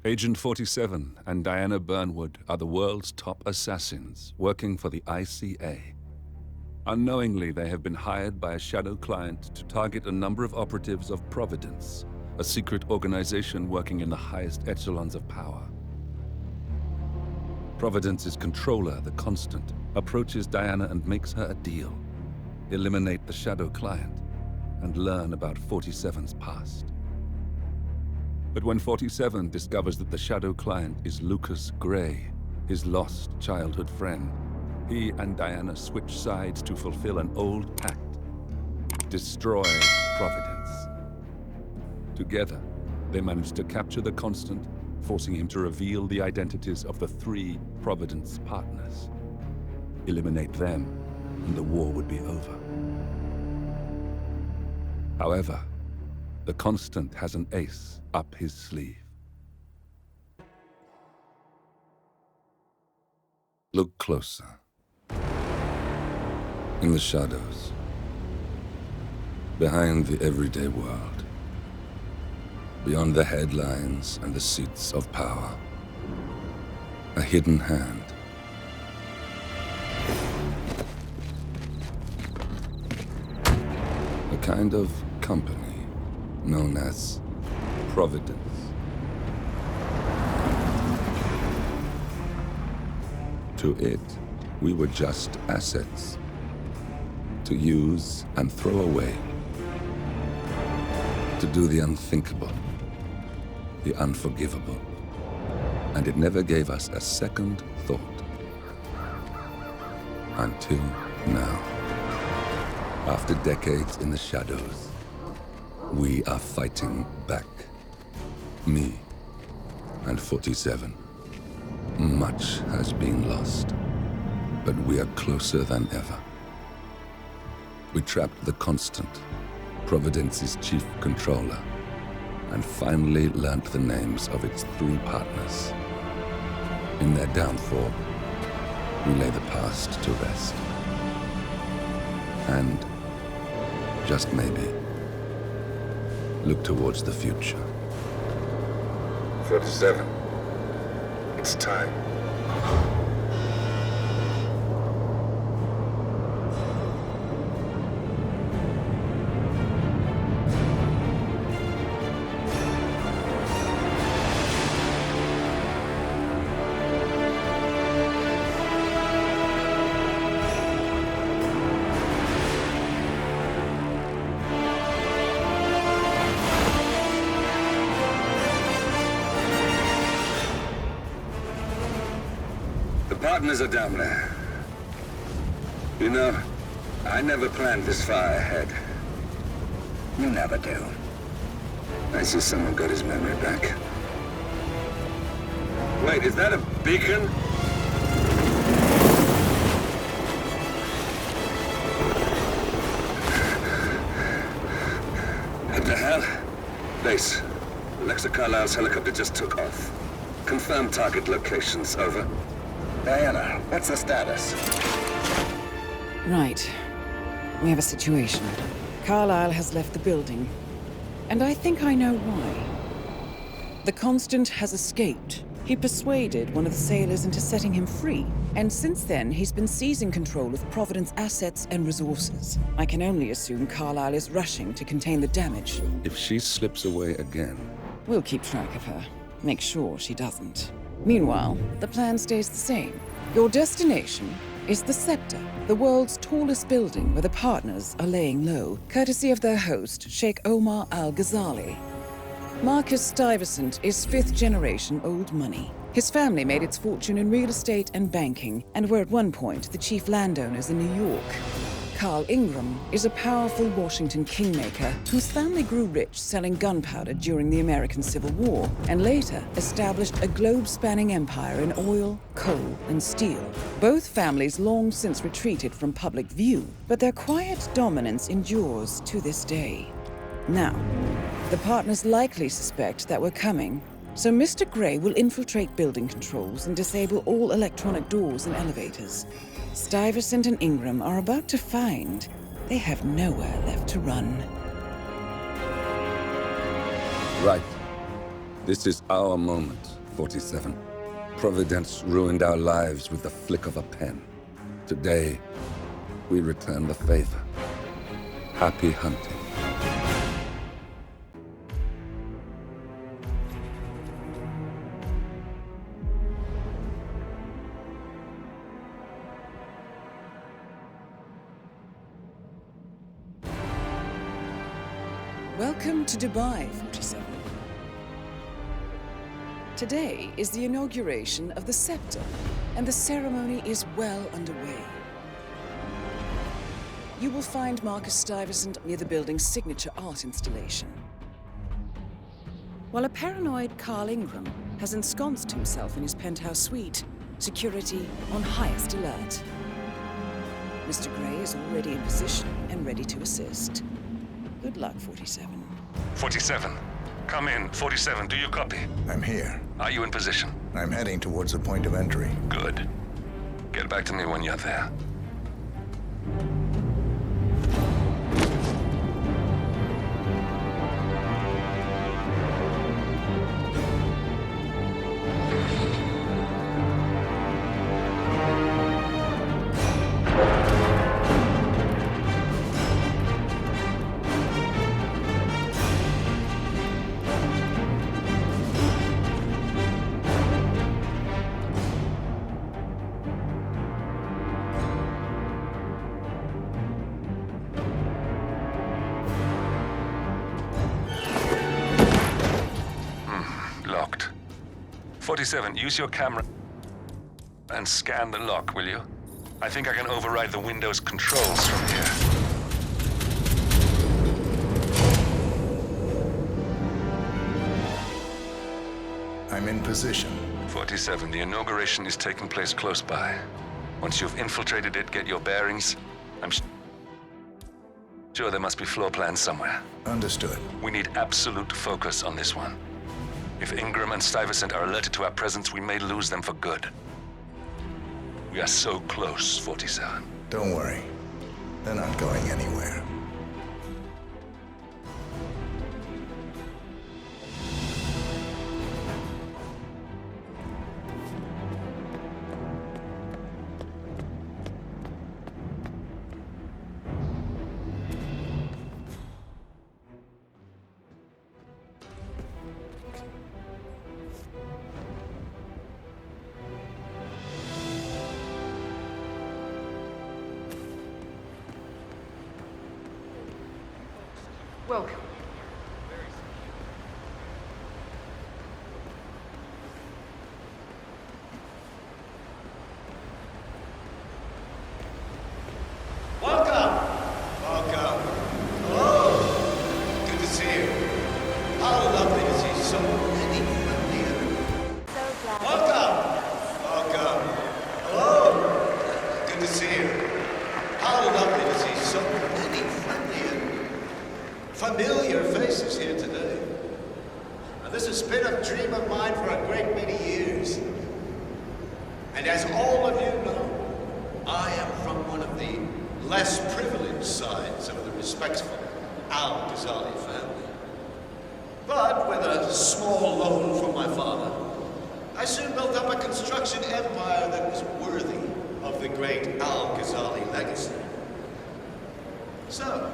Agent 47 and Diana Burnwood are the world's top assassins working for the ICA. Unknowingly, they have been hired by a shadow client to target a number of operatives of Providence, a secret organization working in the highest echelons of power. Providence's controller, the Constant, approaches Diana and makes her a deal. Eliminate the shadow client and learn about 47's past. But when 47 discovers that the shadow client is Lucas Gray, his lost childhood friend, he and Diana switch sides to fulfill an old pact: destroy Providence. Together, they manage to capture the Constant, forcing him to reveal the identities of the 3 Providence partners. Eliminate them, and the war would be over. However, the Constant has an ace up his sleeve. Look closer. In the shadows, behind the everyday world, beyond the headlines and the seats of power, a hidden hand. A kind of company known as Providence. To it, we were just assets to use and throw away, to do the unthinkable, the unforgivable, and it never gave us a second thought. Until now. After decades in the shadows, we are fighting back. Me and 47. Much has been lost, but we are closer than ever. We trapped the Constant, Providence's chief controller, and finally learnt the names of its 3 partners. In their downfall, we lay the past to rest. And, just maybe, look towards the future. 47. It's time. Partners are down there. You know, I never planned this far ahead. You never do. I see someone got his memory back. Wait, is that a beacon? What the hell? Base. Alexa Carlisle's helicopter just took off. Confirm target locations, over. Diana, what's the status? Right. We have a situation. Carlisle has left the building. And I think I know why. The Constant has escaped. He persuaded one of the sailors into setting him free. And since then, he's been seizing control of Providence assets and resources. I can only assume Carlisle is rushing to contain the damage. If she slips away again... We'll keep track of her. Make sure she doesn't. Meanwhile, the plan stays the same. Your destination is the Scepter, the world's tallest building where the partners are laying low, courtesy of their host, Sheikh Omar Al-Ghazali. Marcus Stuyvesant is 5th-generation old money. His family made its fortune in real estate and banking, and were at one point the chief landowners in New York. Carl Ingram is a powerful Washington kingmaker whose family grew rich selling gunpowder during the American Civil War, and later established a globe-spanning empire in oil, coal, and steel. Both families long since retreated from public view, but their quiet dominance endures to this day. Now, the partners likely suspect that we're coming, so Mr. Gray will infiltrate building controls and disable all electronic doors and elevators. Stuyvesant and Ingram are about to find they have nowhere left to run. Right. This is our moment. 47. Providence ruined our lives with the flick of a pen. Today, we return the favor. Happy hunting. Welcome to Dubai, 47. Today is the inauguration of the scepter, and the ceremony is well underway. You will find Marcus Stuyvesant near the building's signature art installation. While a paranoid Carl Ingram has ensconced himself in his penthouse suite, security on highest alert. Mr. Gray is already in position and ready to assist. Good luck, 47. 47. Come in. 47, do you copy? I'm here. Are you in position? I'm heading towards the point of entry. Good. Get back to me when you're there. Locked. 47, use your camera and scan the lock, will you? I think I can override the Windows controls from here. I'm in position. 47, the inauguration is taking place close by. Once you've infiltrated it, get your bearings. I'm sure there must be floor plans somewhere. Understood. We need absolute focus on this one. If Ingram and Stuyvesant are alerted to our presence, we may lose them for good. We are so close, 47. Don't worry. They're not going anywhere. Welcome. Welcome! Welcome. Hello! Good to see you. How lovely to see so many friendly. So glad. Welcome! Welcome. Hello! Good to see you. How lovely to see so many friendly and familiar faces here today. Now, this has been a dream of mine for a great many years. And as all of you know, I am from one of the less privileged sides of the respectful Al-Ghazali family. But with a small loan from my father, I soon built up a construction empire that was worthy of the great Al-Ghazali legacy. So,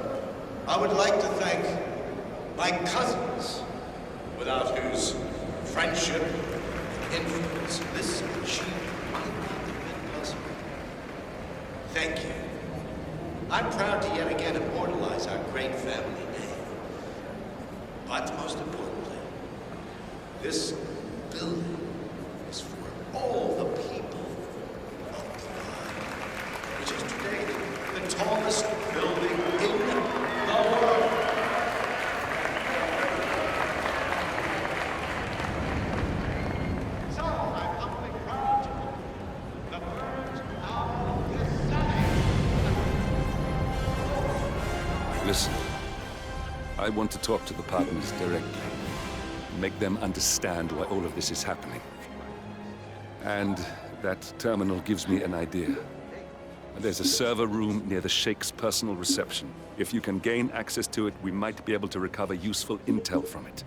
I would like to thank my cousins, without whose friendship and influence this achievement might not have been possible. Thank you. I'm proud to yet again immortalize our great family name. But most importantly, this building is for all the people of Dubai, which is today the tallest building in the world. So I'm humbly proud to open the first Al-Ghazali. Listen, I want to talk to the partners directly. Make them understand why all of this is happening. And that terminal gives me an idea. There's a server room near the Sheikh's personal reception. If you can gain access to it, we might be able to recover useful intel from it.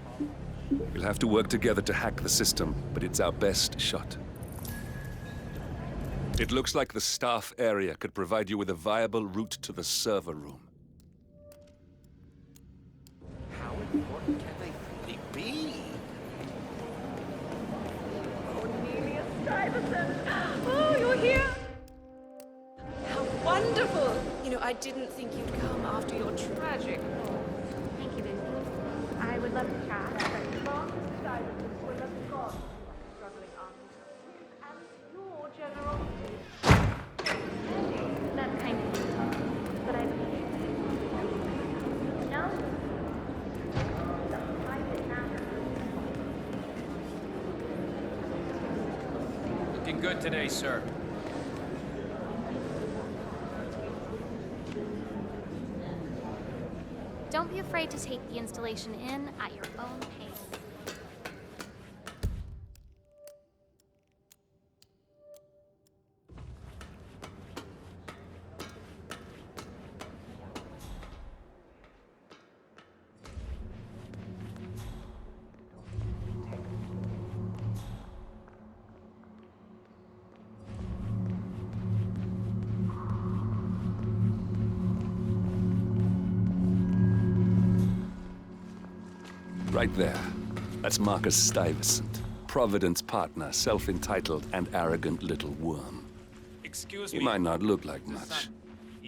We'll have to work together to hack the system, but it's our best shot. It looks like the staff area could provide you with a viable route to the server room. How important can they really be? Cornelius Stuyvesant! Oh, you're here! How wonderful! You know, I didn't think you'd come after your tragic loss. Thank you, Lucy. I would love to chat, but Marcus Stuyvesant was a god to our struggling army. And your generosity. that's kind of you. But I appreciate it. No? I did not. Looking good today, sir. Don't be afraid to take the installation in at your own pace. Right there. That's Marcus Stuyvesant. Providence partner, self-entitled and arrogant little worm. Excuse He me. might not look like much,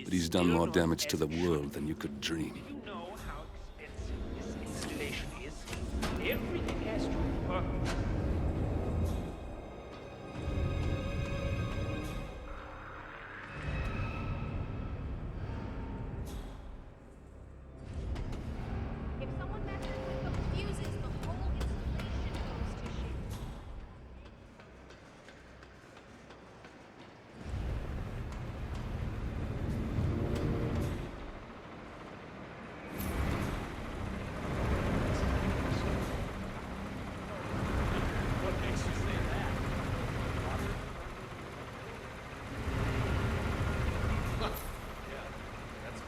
but he's done more damage to the world than you could dream. You know how expensive this installation is? Everything has to work. If someone messes with those fuses, the whole installation goes to shit. What makes you say that? Yeah, that's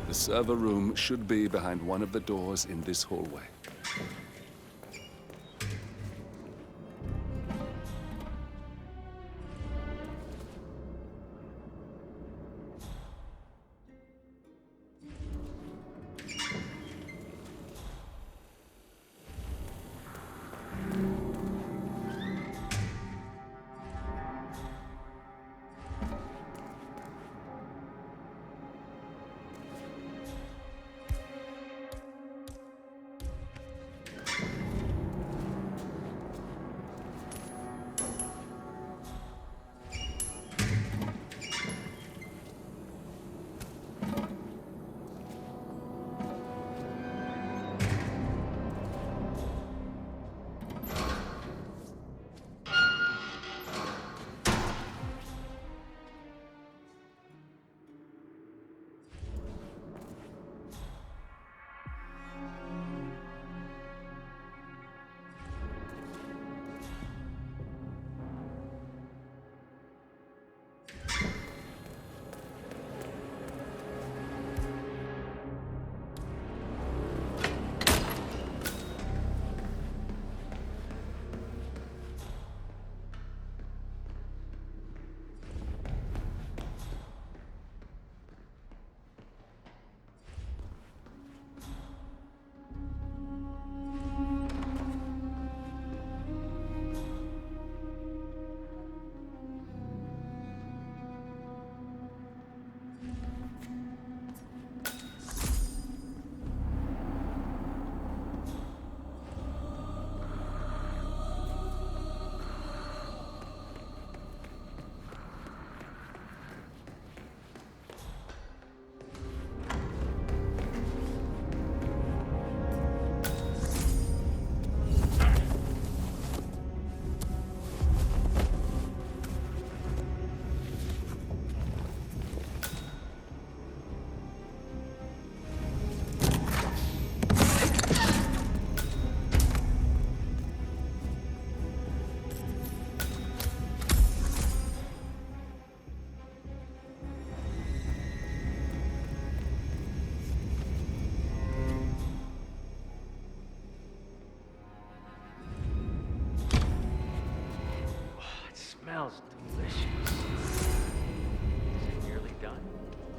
The server room should be behind one of the doors in this hallway.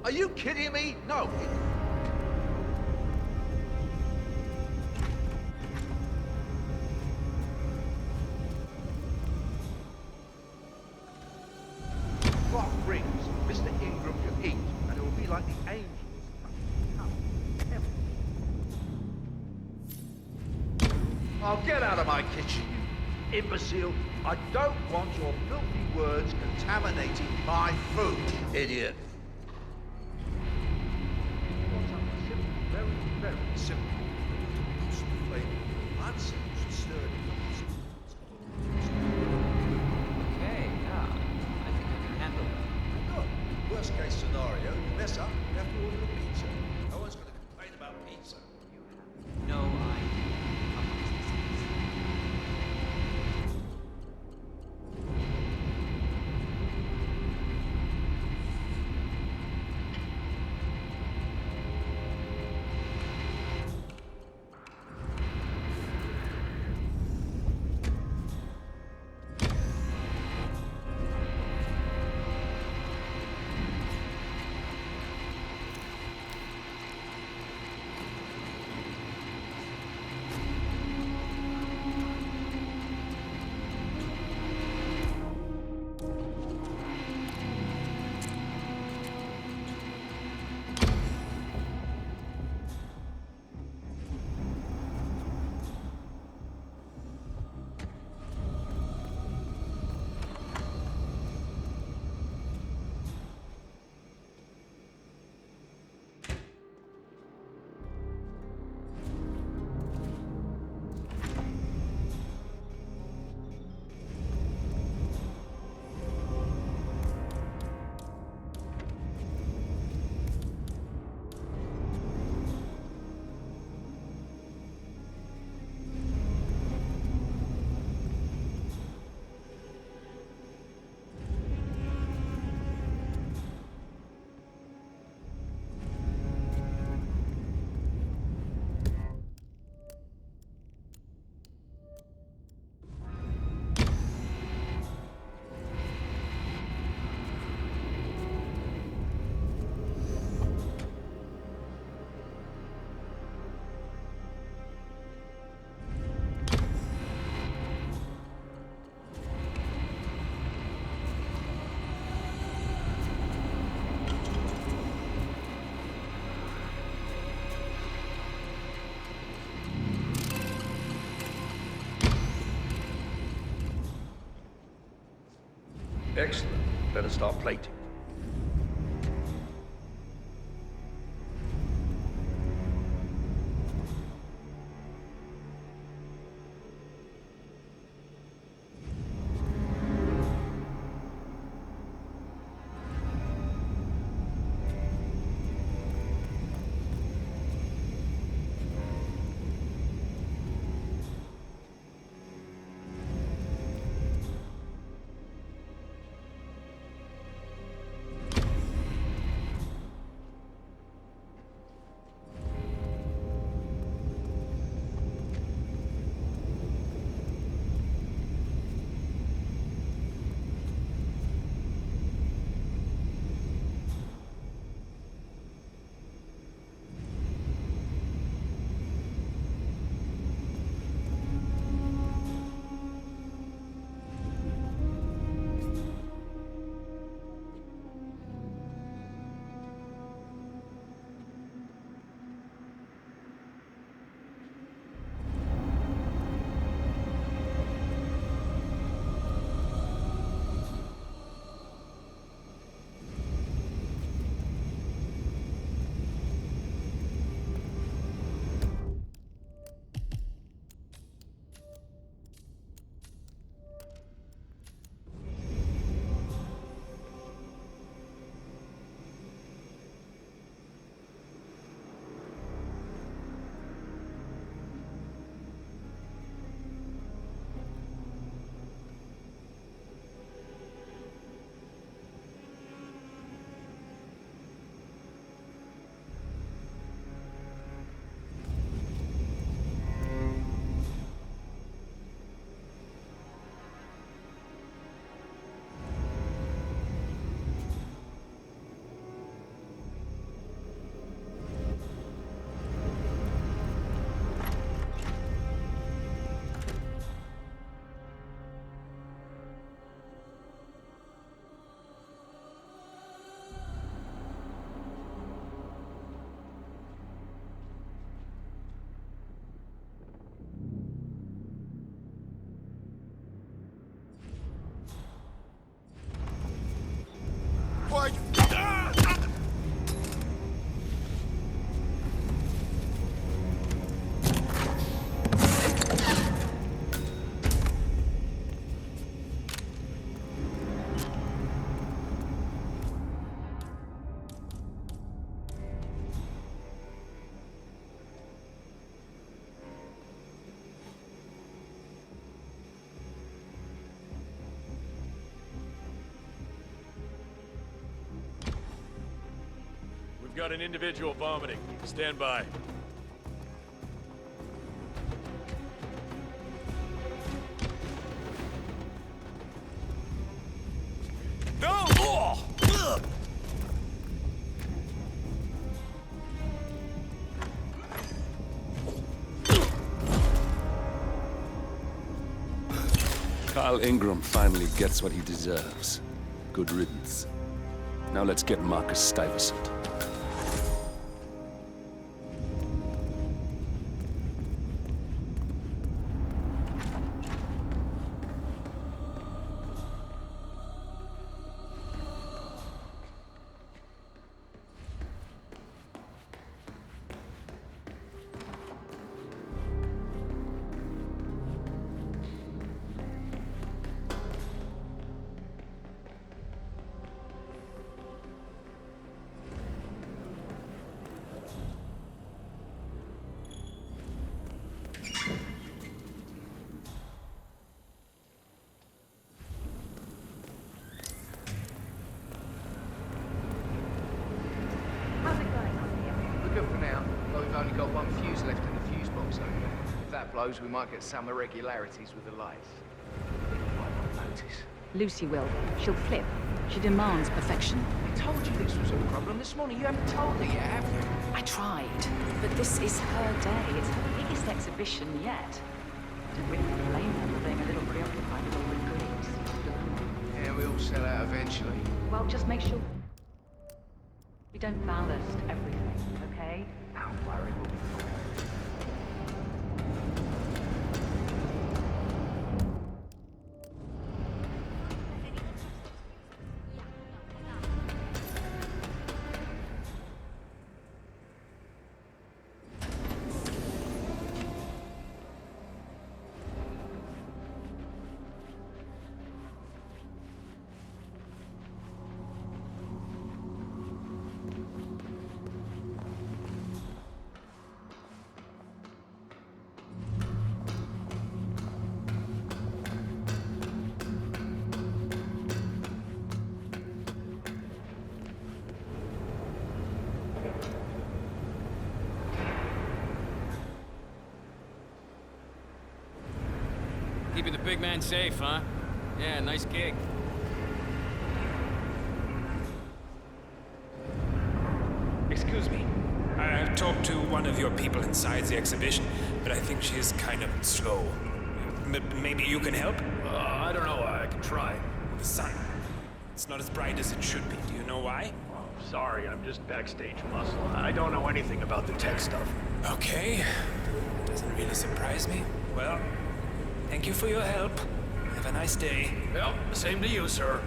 Are you kidding me? No. Clock rings. Mr. Ingram can eat, and it will be like the angels. Oh, get out of my kitchen, you imbecile. I don't want your filthy words contaminating my food, idiot. Simple, very, very simple. Okay, yeah. I think I can handle that. Look, worst case scenario, you mess up, you have to order a pizza. No one's going to complain about pizza. No idea how much this is. Excellent. Better start plating. got an individual vomiting. Stand by. No! Ugh! Carl Ingram finally gets what he deserves. Good riddance. Now let's get Marcus Stuyvesant. Only got one fuse left in the fuse box over there. If that blows, we might get some irregularities with the lights. Might not notice. Lucy will. She'll flip. She demands perfection. I told you this was a problem this morning. You haven't told me yet, have you? I tried, but this is her day. It's her biggest exhibition yet. I don't really blame her for being a little preoccupied with all the goodies. Yeah, we all sell out eventually. Well, just make sure we don't ballast everything, okay? Don't worry, we'll be fine. Keeping the big man safe, huh? Yeah, nice gig. Excuse me. I've talked to one of your people inside the exhibition, but I think she is kind of slow. Maybe you can help? I don't know. I can try. The sun. It's not as bright as it should be. Do you know why? Oh, sorry, I'm just backstage muscle. I don't know anything about the tech stuff. Okay. Doesn't really surprise me. Well, thank you for your help. Have a nice day. Well, same to you, sir.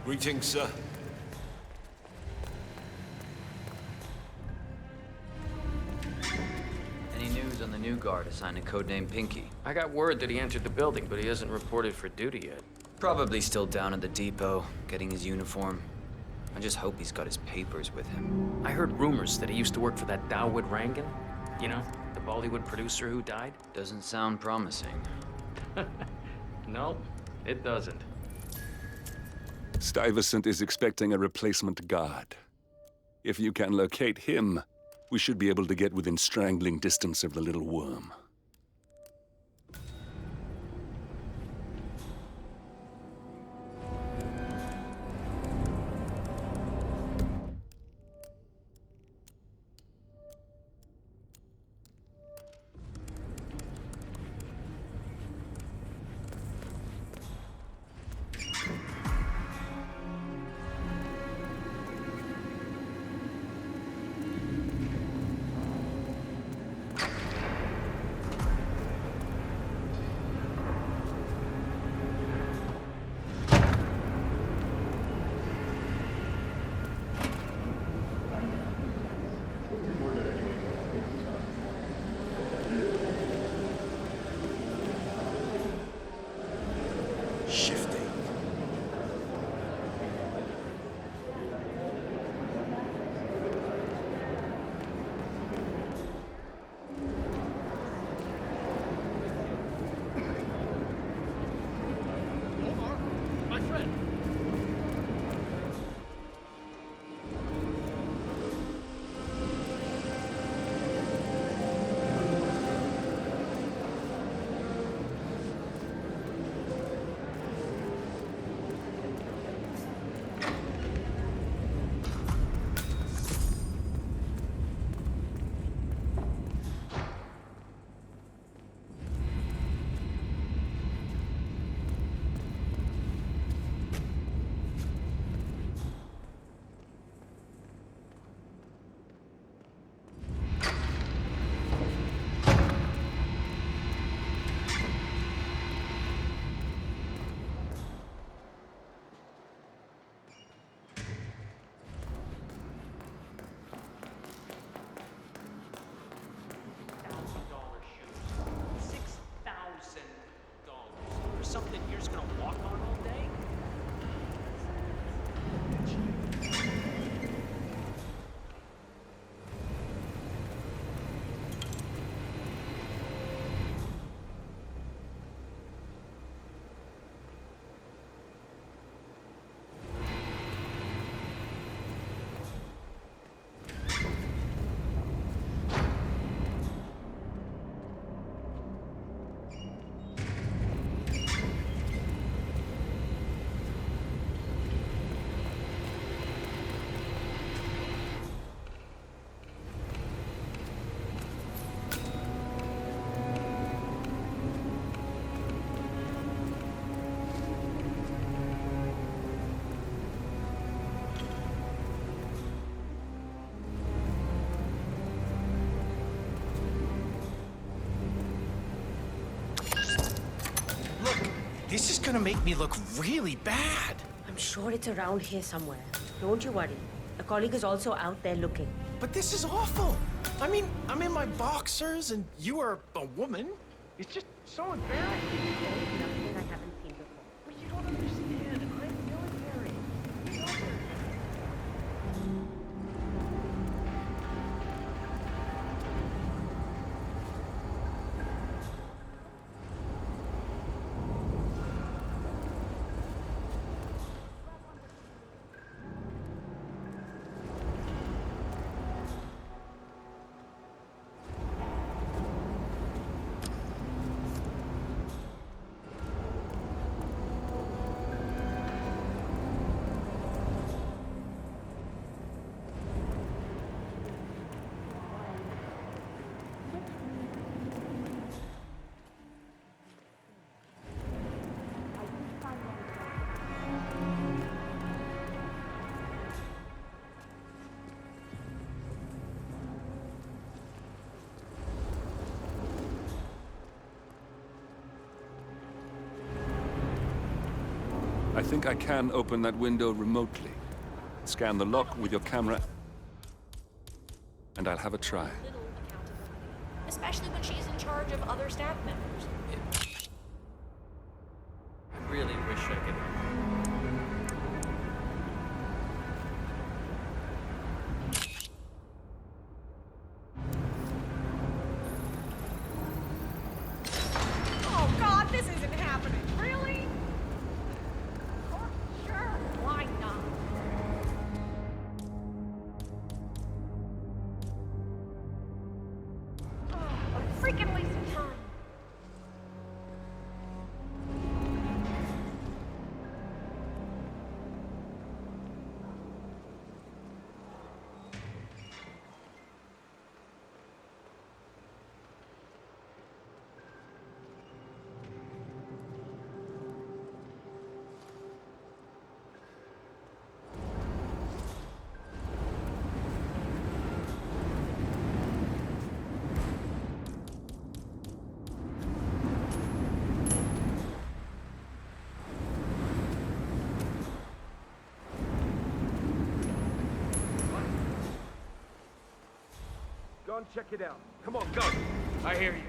Greetings, sir. Any news on the new guard assigned to codename Pinky? I got word that he entered the building, but he hasn't reported for duty yet. Probably still down at the depot, getting his uniform. I just hope he's got his papers with him. I heard rumors that he used to work for that Dawood Rangan. You know, the Bollywood producer who died? Doesn't sound promising. No, it doesn't. Stuyvesant is expecting a replacement guard. If you can locate him, we should be able to get within strangling distance of the little worm. shifting. My friend. For something you're just gonna walk on all day? This is gonna make me look really bad. I'm sure it's around here somewhere. Don't you worry. A colleague is also out there looking. But this is awful. I mean, I'm in my boxers and you are a woman. It's just so embarrassing. Nothing I haven't seen before. But you don't understand. I'm military. I think I can open that window remotely. Scan the lock with your camera, and I'll have a try. Especially when she's in charge of other staff members. I really wish I could. Oh God, this isn't happening. Really? Oh, sure. Why not? Oh, I'm freaking wasting time. Go and check it out. Come on, go. I hear you.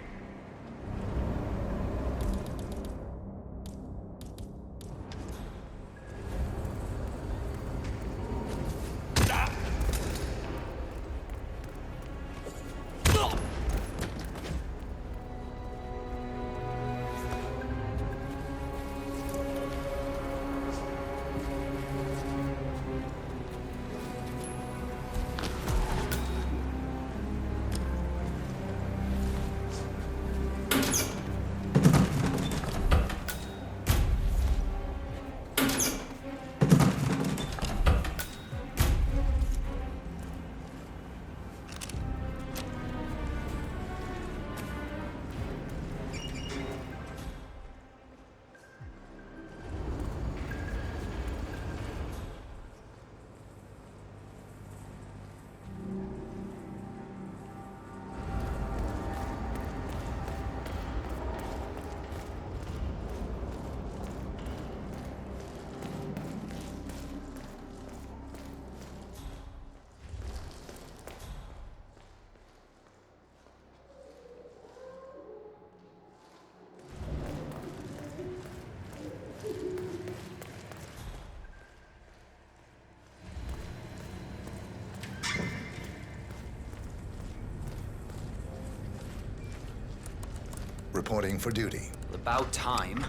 reporting for duty. About time.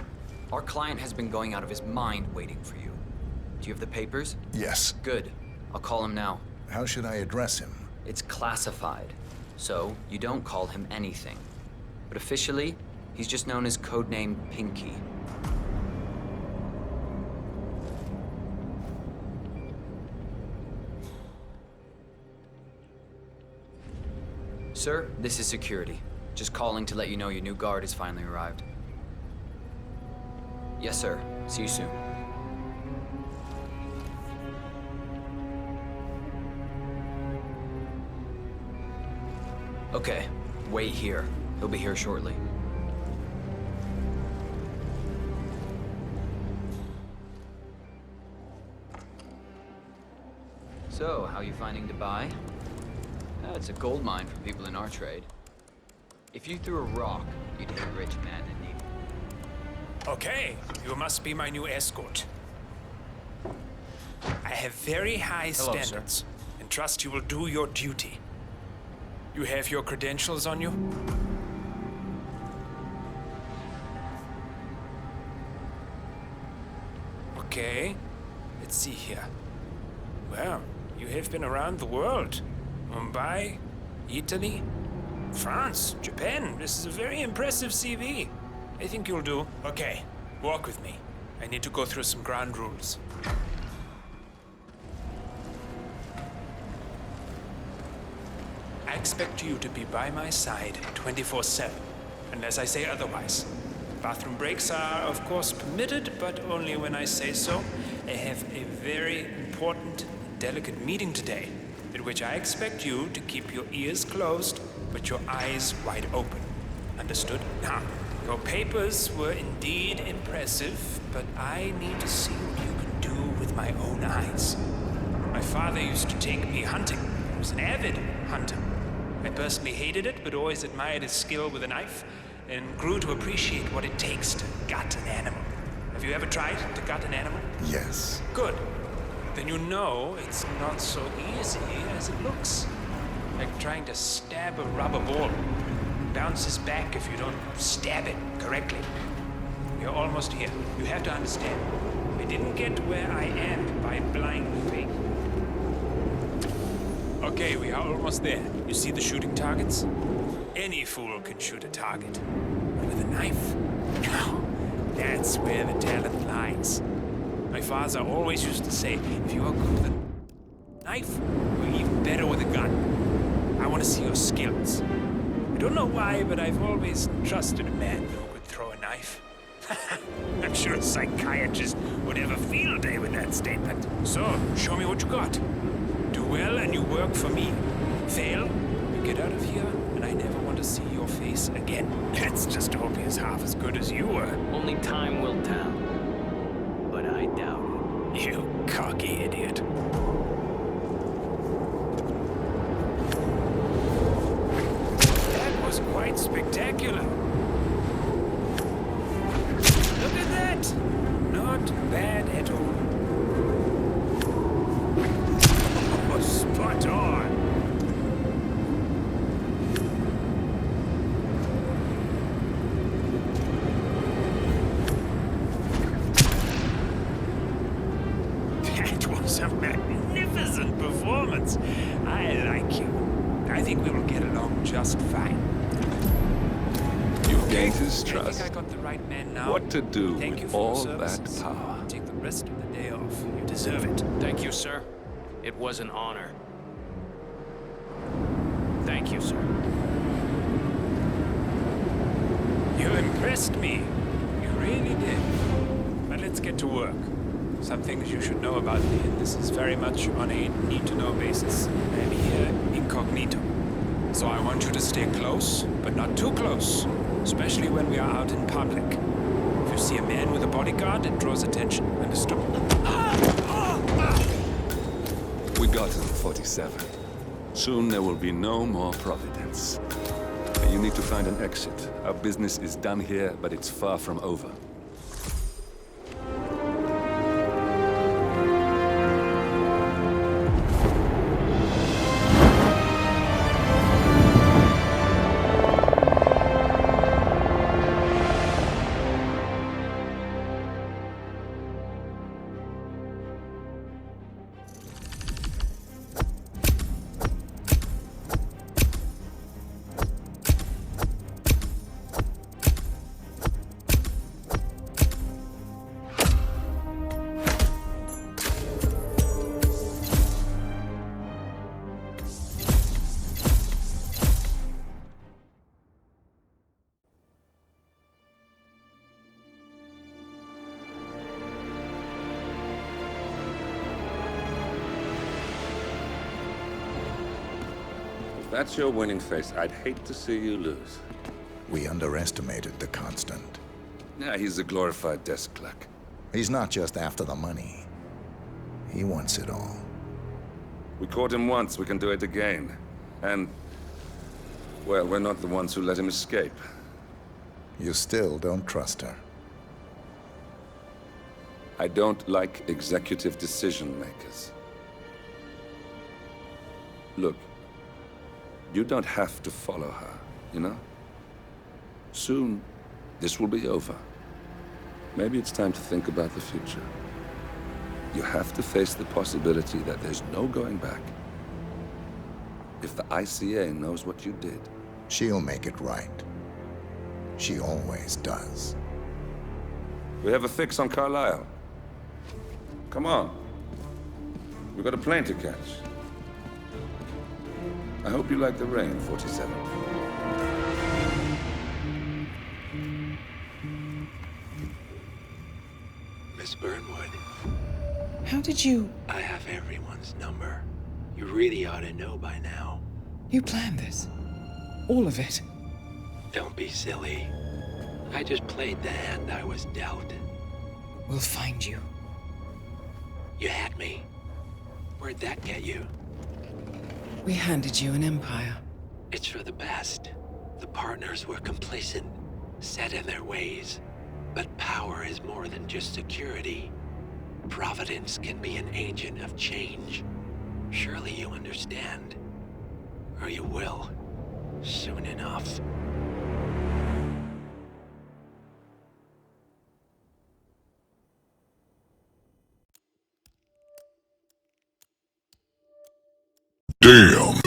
Our client has been going out of his mind waiting for you. Do you have the papers? Yes. Good. I'll call him now. How should I address him? It's classified, so you don't call him anything. But officially, he's just known as codename Pinky. Sir, this is security. Just calling to let you know your new guard has finally arrived. Yes, sir. See you soon. Okay, wait here. He'll be here shortly. So, how you finding Dubai? It's a gold mine for people in our trade. If you threw a rock, you'd hit a rich man in need. Okay, you must be my new escort. I have very high Hello, standards, and trust you will do your duty. You have your credentials on you? Okay, let's see here. Well, you have been around the world. Mumbai, Italy, France, Japan. This is a very impressive CV. I think you'll do. Okay, walk with me. I need to go through some ground rules. I expect you to be by my side 24/7, unless I say otherwise. Bathroom breaks are, of course, permitted, but only when I say so. I have a very important, delicate meeting today, in which I expect you to keep your ears closed, but your eyes wide open. Understood? Now, your papers were indeed impressive, but I need to see what you can do with my own eyes. My father used to take me hunting. He was an avid hunter. I personally hated it, but always admired his skill with a knife, and grew to appreciate what it takes to gut an animal. Have you ever tried to gut an animal? Yes. Good. Then you know it's not so easy as it looks. Like trying to stab a rubber ball. It bounces back if you don't stab it correctly. You're almost here. You have to understand. I didn't get where I am by blind faith. Okay, we are almost there. You see the shooting targets? Any fool can shoot a target. But with a knife? No. That's where the talent lies. My father always used to say, if you are good with a knife, you're even better with a gun. I want to see your skills. I don't know why, but I've always trusted a man who could throw a knife. I'm sure a psychiatrist would have a field day with that statement. So, show me what you got. Do well and you work for me. Fail, you get out of here, and I never want to see your face again. Let's just hope he's half as good as you were. Only time will tell. But I doubt it. You cocky idiot. That was quite spectacular. Look at that. Not bad at all. Oh, spot on. That was a magnificent performance. I like you. I think we will get along just fine. You've gained his I trust. think I got the right man now. What to do Thank you with for your all services. that power? Take the rest of the day off. You deserve it. Thank you, sir. It was an honor. Thank you, sir. You impressed me. You really did. But let's get to work. Some things you should know about me, and this is very much on a need-to-know basis. I'm here incognito. So I want you to stay close, but not too close. Especially when we are out in public. If you see a man with a bodyguard, it draws attention. Understood? We got him, 47. Soon there will be no more Providence. You need to find an exit. Our business is done here, but it's far from over. that's your winning face, I'd hate to see you lose. We underestimated the Constant. Yeah, he's a glorified desk clerk. He's not just after the money. He wants it all. We caught him once, we can do it again. And, well, we're not the ones who let him escape. You still don't trust her. I don't like executive decision makers. Look, you don't have to follow her, you know? Soon, this will be over. Maybe it's time to think about the future. You have to face the possibility that there's no going back. If the ICA knows what you did... She'll make it right. She always does. We have a fix on Carlisle. Come on. We've got a plane to catch. I hope you like the rain, 47. Miss Burnwood. How did you... I have everyone's number. You really ought to know by now. You planned this? All of it? Don't be silly. I just played the hand I was dealt. We'll find you. You had me. Where'd that get you? We handed you an empire. It's for the best. The partners were complacent, set in their ways. But power is more than just security. Providence can be an agent of change. Surely you understand. Or you will. Soon enough. Damn.